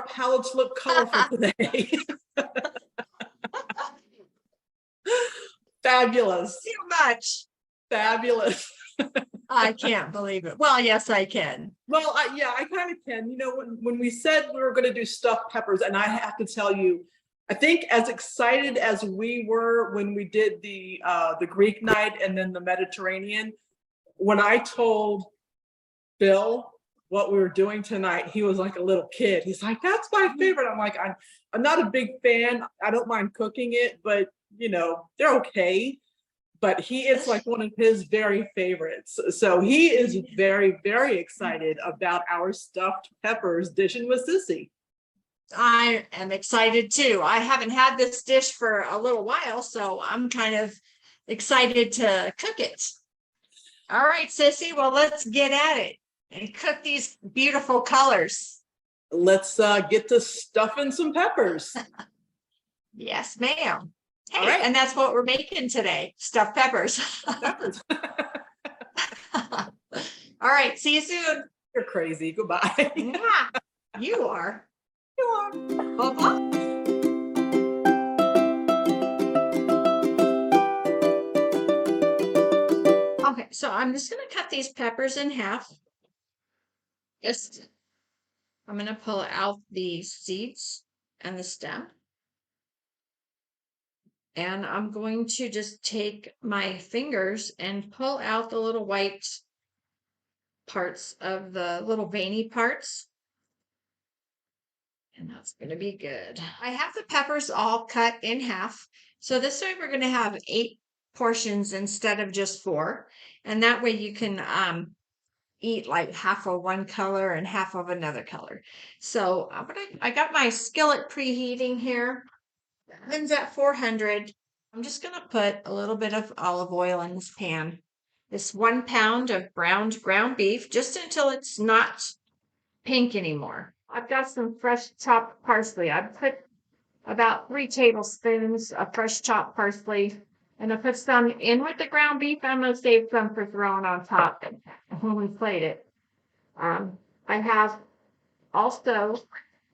our palettes look colorful today. Fabulous. Too much. Fabulous. I can't believe it. Well, yes, I can. Well, I kind of can. You know, when we said we were going to do stuffed peppers, and I have to tell you, I think as excited as we were when we did the Greek night and then the Mediterranean, when I told Bill what we were doing tonight, he was like a little kid. He's like, "That's my favorite." I'm like, I'm not a big fan. I don't mind cooking it, but you know, they're okay. But it's like one of his very favorites. So he is very, very excited about our stuffed peppers dishing with Sissy. I am excited too. I haven't had this dish for a little while, so I'm kind of excited to cook it. All right, Sissy, well, let's get at it and cook these beautiful colors. Let's get to stuffing some peppers. Yes, ma'am. Hey, All right. and that's what we're making today, stuffed peppers. Peppers. All right, see you soon. You're crazy. Goodbye. Yeah, you are. You are. Bye-bye. Okay, so I'm just going to cut these peppers in half. I'm going to pull out the seeds and the stem. And I'm going to just take my fingers and pull out the little white parts of the little veiny parts. And that's going to be good. I have the peppers all cut in half. So this way we're going to have 8 portions instead of just 4. And that way you can eat like half of one color and half of another color. So I got my skillet preheating here. Oven's at 400. I'm just going to put a little bit of olive oil in this pan. This 1 pound of browned ground beef, just until it's not pink anymore. I've got some fresh chopped parsley. I put about 3 tablespoons of fresh chopped parsley, and I put some in with the ground beef. I'm going to save some for throwing on top when we plate it. I have also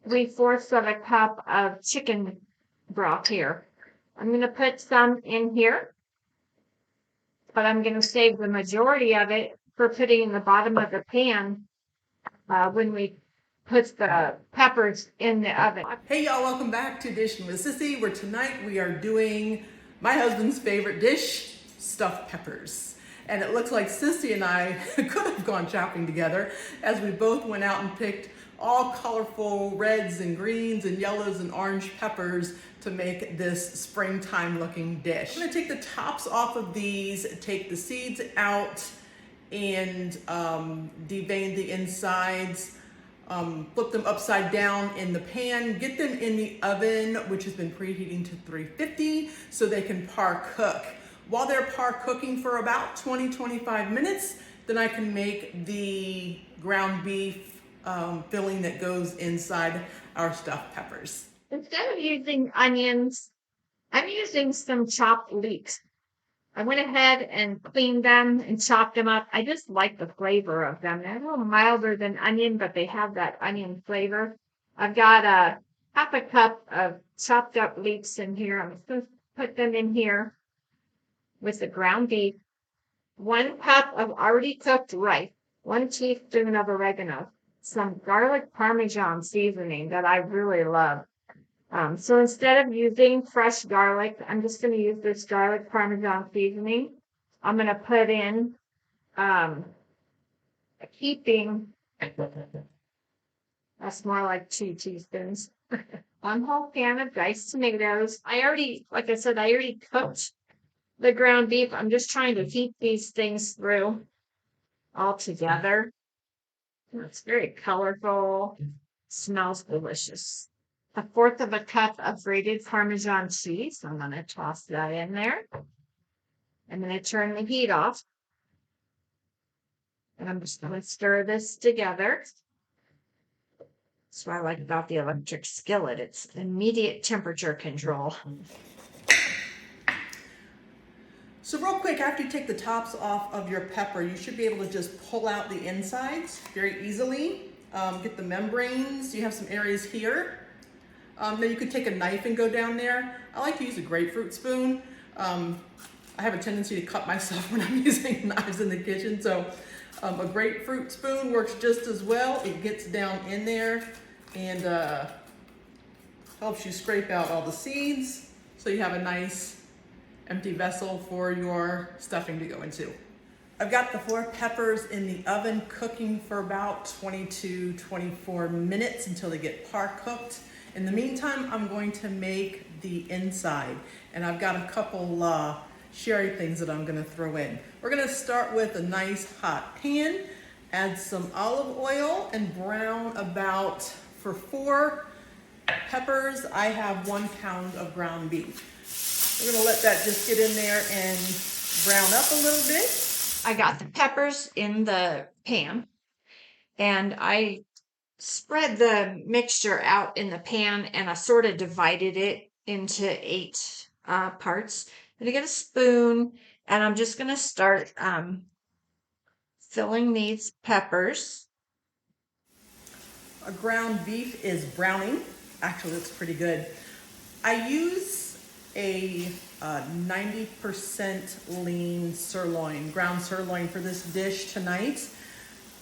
3/4 of a cup of chicken broth here. I'm going to put some in here, but I'm going to save the majority of it for putting in the bottom of the pan when we put the peppers in the oven. Hey y'all, welcome back to Dishin with Sissy, where tonight we are doing my husband's favorite dish, stuffed peppers. And it looks like Sissy and I could have gone shopping together, as we both went out and picked all colorful reds and greens and yellows and orange peppers to make this springtime looking dish. I'm gonna take the tops off of these, take the seeds out, and devein the insides. Flip them upside down in the pan, get them in the oven, which has been preheating to 350, so they can par cook. While they're par cooking for about 20-25 minutes, then I can make the ground beef filling that goes inside our stuffed peppers. Instead of using onions, I'm using some chopped leeks. I went ahead and cleaned them and chopped them up. I just like the flavor of them. They're a little milder than onion, but they have that onion flavor. I've got a half a cup of chopped up leeks in here. I'm just going to put them in here with the ground beef. 1 cup of already cooked rice. 1 teaspoon of oregano. Some garlic parmesan seasoning that I really love. So instead of using fresh garlic, I'm just going to use this garlic parmesan seasoning. I'm going to put in a heaping, that's more like 2 teaspoons, 1 whole can of diced tomatoes. Like I said, I already cooked the ground beef. I'm just trying to heat these things through all together. It's very colorful, smells delicious. 1/4 of a cup of grated Parmesan cheese. I'm going to toss that in there. I'm going to turn the heat off. And I'm just going to stir this together. That's what I like about the electric skillet. It's immediate temperature control. So real quick, after you take the tops off of your pepper, you should be able to just pull out the insides very easily. Get the membranes. You have some areas here. Now you could take a knife and go down there. I like to use a grapefruit spoon. I have a tendency to cut myself when I'm using knives in the kitchen, so a grapefruit spoon works just as well. It gets down in there and helps you scrape out all the seeds, so you have a nice empty vessel for your stuffing to go into. I've got the 4 peppers in the oven cooking for about 22, 24 minutes until they get par cooked. In the meantime, I'm going to make the inside, and I've got a couple sherry things that I'm gonna throw in. We're gonna start with a nice hot pan, add some olive oil, and brown about, for 4 peppers, I have 1 pound of ground beef. We're gonna let that just get in there and brown up a little bit. I got the peppers in the pan and I spread the mixture out in the pan and I sort of divided it into 8 parts. I'm gonna get a spoon and I'm just gonna start filling these peppers. Our ground beef is browning. Actually, looks pretty good. I use a 90% lean sirloin, ground sirloin for this dish tonight.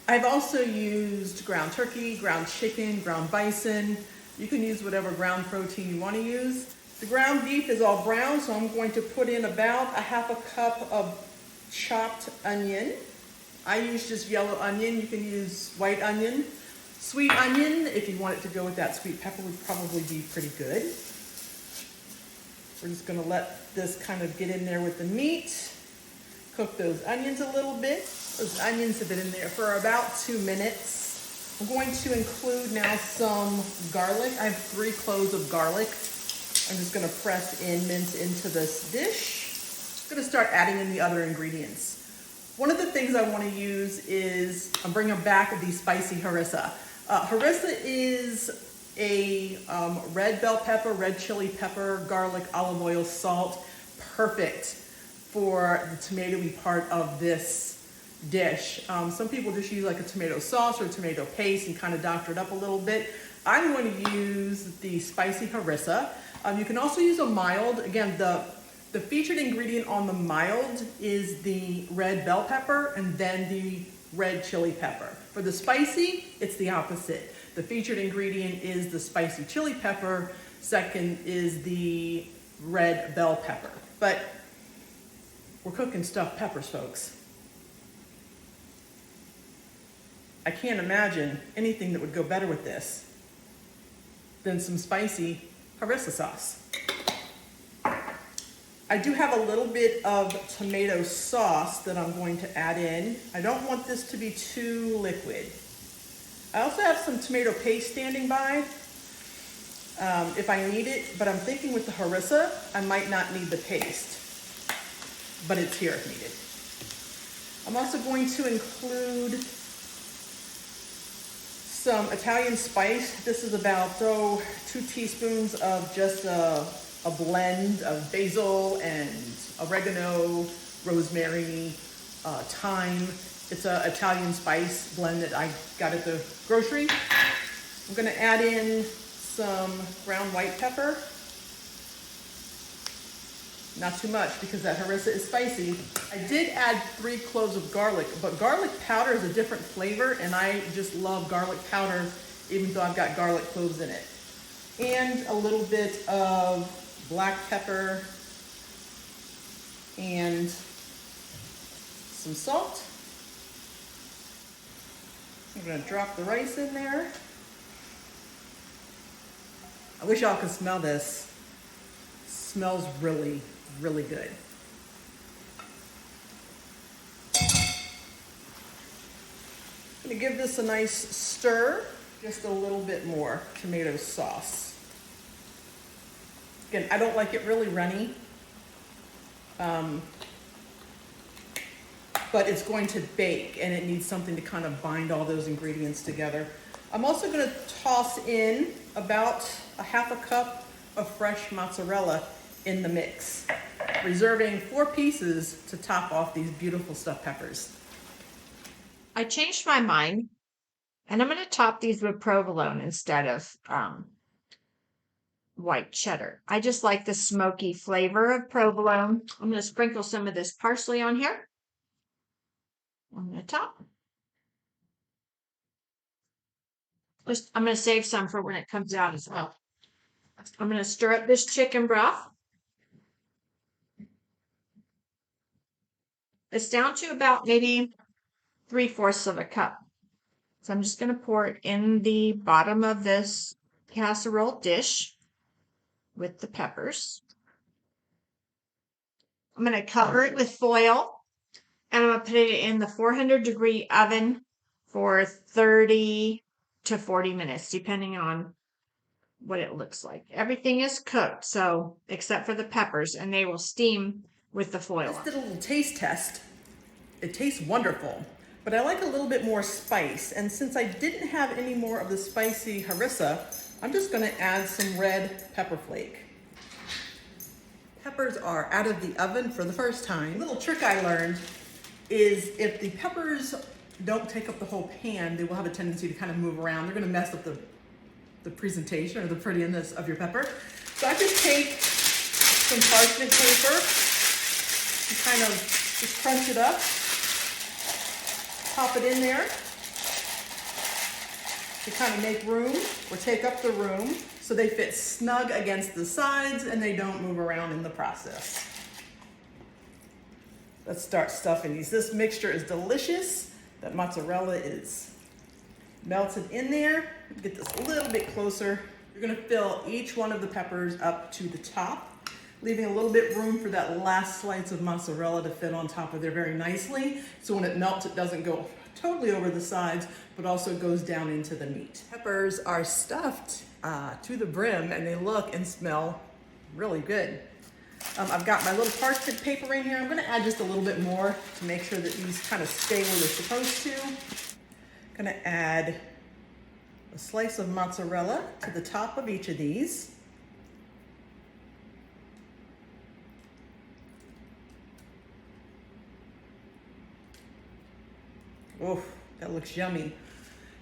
I've also used ground turkey, ground chicken, ground bison. You can use whatever ground protein you want to use. The ground beef is all brown, so I'm going to put in about a half a cup of chopped onion. I use just yellow onion. You can use white onion. Sweet onion, if you want it to go with that sweet pepper, would probably be pretty good. We're just gonna let this kind of get in there with the meat. Cook those onions a little bit. Those onions have been in there for about 2 minutes. I'm going to include now some garlic. I have 3 cloves of garlic. I'm just gonna press in, mince into this dish. I'm gonna start adding in the other ingredients. One of the things I wanna use is, I'm bringing back the spicy harissa. Harissa is a red bell pepper, red chili pepper, garlic, olive oil, salt. Perfect for the tomatoey part of this dish. Some people just use like a tomato sauce or tomato paste and kind of doctor it up a little bit. I'm going to use the spicy harissa. You can also use a mild. Again, the featured ingredient on the mild is the red bell pepper and then the red chili pepper. For the spicy, it's the opposite. The featured ingredient is the spicy chili pepper. Second is the red bell pepper. But we're cooking stuffed peppers, folks. I can't imagine anything that would go better with this than some spicy harissa sauce. I do have a little bit of tomato sauce that I'm going to add in. I don't want this to be too liquid. I also have some tomato paste standing by if I need it, but I'm thinking with the harissa, I might not need the paste, but it's here if needed. I'm also going to include some Italian spice. This is about 2 teaspoons of just a blend of basil and oregano, rosemary, thyme. It's an Italian spice blend that I got at the grocery. I'm gonna add in some ground white pepper. Not too much because that harissa is spicy. I did add 3 cloves of garlic, but garlic powder is a different flavor and I just love garlic powder even though I've got garlic cloves in it. And a little bit of black pepper and some salt. I'm gonna drop the rice in there. I wish y'all could smell this. It smells really, really good. I'm gonna give this a nice stir, just a little bit more tomato sauce. Again, I don't like it really runny, but it's going to bake and it needs something to kind of bind all those ingredients together. I'm also gonna toss in about a half a cup of fresh mozzarella in the mix, reserving 4 pieces to top off these beautiful stuffed peppers. I changed my mind And I'm going to top these with provolone instead of white cheddar. I just like the smoky flavor of provolone. I'm going to sprinkle some of this parsley on here on the top. I'm going to save some for when it comes out as well. I'm going to stir up this chicken broth. It's down to about maybe 3/4 of a cup. So I'm just going to pour it in the bottom of this casserole dish with the peppers. I'm going to cover it with foil, and I'm going to put it in the 400-degree oven for 30 to 40 minutes, depending on what it looks like. Everything is cooked, so except for the peppers, and they will steam with the foil Just on. did a little taste test. It tastes wonderful, but I like a little bit more spice. And since I didn't have any more of the spicy harissa, I'm just gonna add some red pepper flake. Peppers are out of the oven for the first time. A little trick I learned is if the peppers don't take up the whole pan, they will have a tendency to kind of move around. They're gonna mess up the presentation or the prettiness of your pepper. So I just take some parchment paper and kind of just crunch it up, pop it in there to kind of make room or take up the room so they fit snug against the sides and they don't move around in the process. Let's start stuffing these. This mixture is delicious. That mozzarella is melted in there. Get this a little bit closer. You're gonna fill each one of the peppers up to the top, leaving a little bit room for that last slice of mozzarella to fit on top of there very nicely. So when it melts, it doesn't go totally over the sides, but also goes down into the meat. Peppers are stuffed to the brim and they look and smell really good. I've got my little parchment paper in here. I'm gonna add just a little bit more to make sure that these kind of stay where they're supposed to. Gonna add a slice of mozzarella to the top of each of these. Oh, that looks yummy.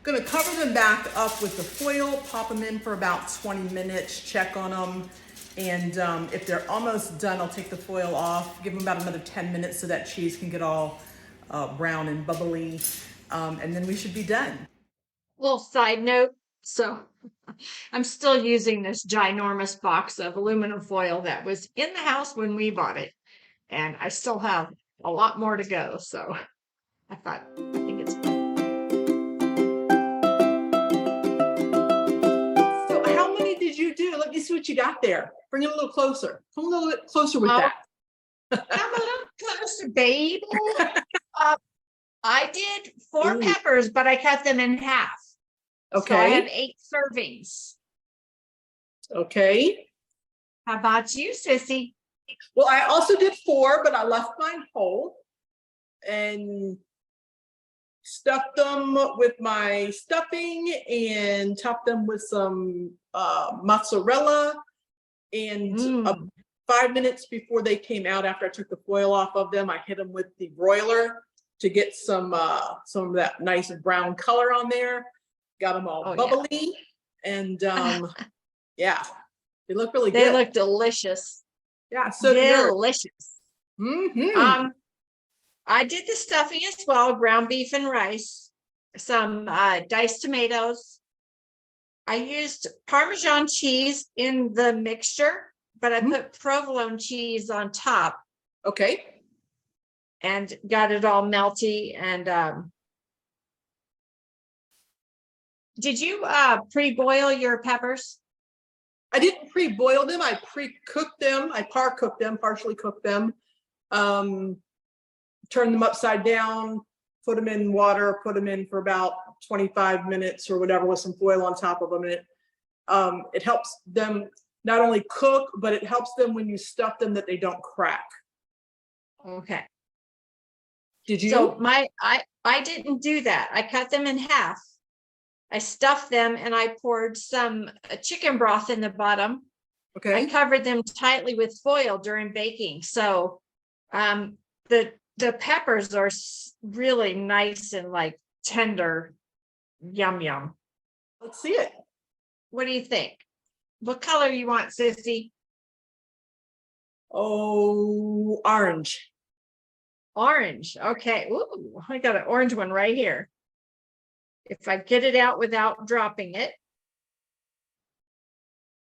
Gonna cover them back up with the foil, pop them in for about 20 minutes, check on them. And if they're almost done, I'll take the foil off, give them about another 10 minutes so that cheese can get all brown and bubbly. And then we should be done. Little side note. So I'm still using this ginormous box of aluminum foil that was in the house when we bought it. And I still have a lot more to go. So I think it's fun. So how many did you do? Let me see what you got there. Bring it a little closer. Come a little bit closer with that. I'm a little closer, babe. I did 4 Ooh. peppers, but I cut them in half. Okay. So I have 8 servings. Okay. How about you, Sissy? Well, I also did 4, but I left mine whole and stuffed them with my stuffing and topped them with some mozzarella. And 5 minutes before they came out, after I took the foil off of them, I hit them with the broiler to get some of that nice brown color on there. Got them all bubbly, and yeah, they look really good. They look delicious. Yeah, so delicious. Mm-hmm. I did the stuffing as well: ground beef and rice, some diced tomatoes. I used Parmesan cheese in the mixture, but I put provolone cheese on top. Okay. And got it all melty. And did you pre-boil your peppers? I didn't pre-boil them. I pre-cooked them. I par-cooked them, partially cooked them. Turned them upside down, put them in water, put them in for about 25 minutes or whatever with some foil on top of them. And it helps them not only cook, but it helps them when you stuff them that they don't crack. Okay. Did you? So I didn't do that. I cut them in half. I stuffed them and I poured some chicken broth in the bottom. Okay. I covered them tightly with foil during baking. So the peppers are really nice and like tender Yum, yum. Let's see it. What do you think? What color you want, Sissy? Oh, orange. Orange. Okay. Ooh, I got an orange one right here. If I get it out without dropping it.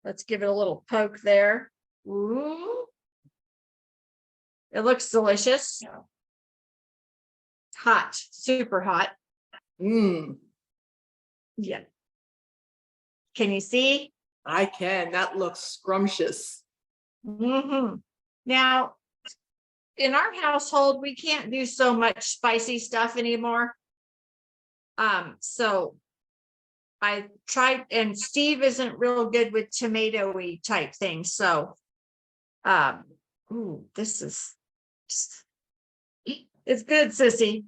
Let's give it a little poke there. Ooh. It looks delicious. Hot, super hot. Mmm. Yeah. Can you see? I can. That looks scrumptious. Now, in our household, we can't do so much spicy stuff anymore. So I tried, and Steve isn't real good with tomatoey type things. So, ooh, this is just, it's good, Sissy.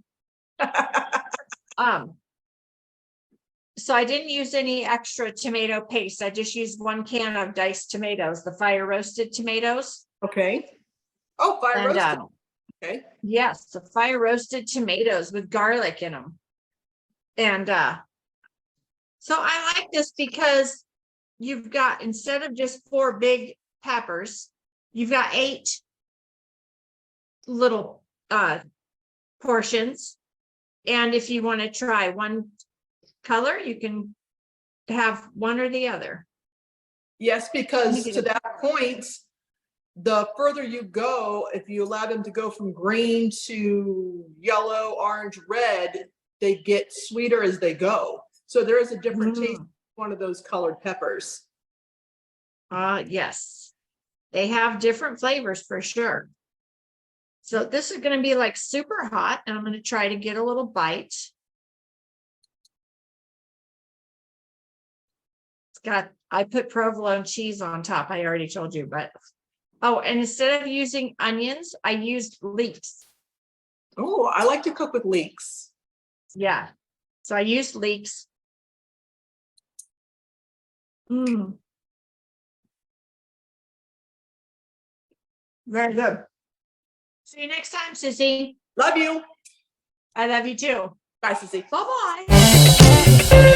So I didn't use any extra tomato paste. I just used 1 can of diced tomatoes, the fire roasted tomatoes. Okay. Oh, fire And roasted. Okay. yes, the fire roasted tomatoes with garlic in them. And so I like this because you've got, instead of just 4 big peppers, you've got 8 little portions. And if you want to try one color, you can have one or the other. Yes, because to that point, the further you go, if you allow them to go from green to yellow, orange, red, they get sweeter as they go. So there is a different taste of one of those colored peppers. Yes, they have different flavors for sure. So this is going to be like super hot, and I'm going to try to get a little bite. It's got, I put provolone cheese on top. I already told you, but oh, and instead of using onions, I used leeks. Oh, I like to cook with leeks. Yeah, so I used leeks. Very good. See you next time, Sissy. Love you. I love you too. Bye, Sissy. Bye-bye.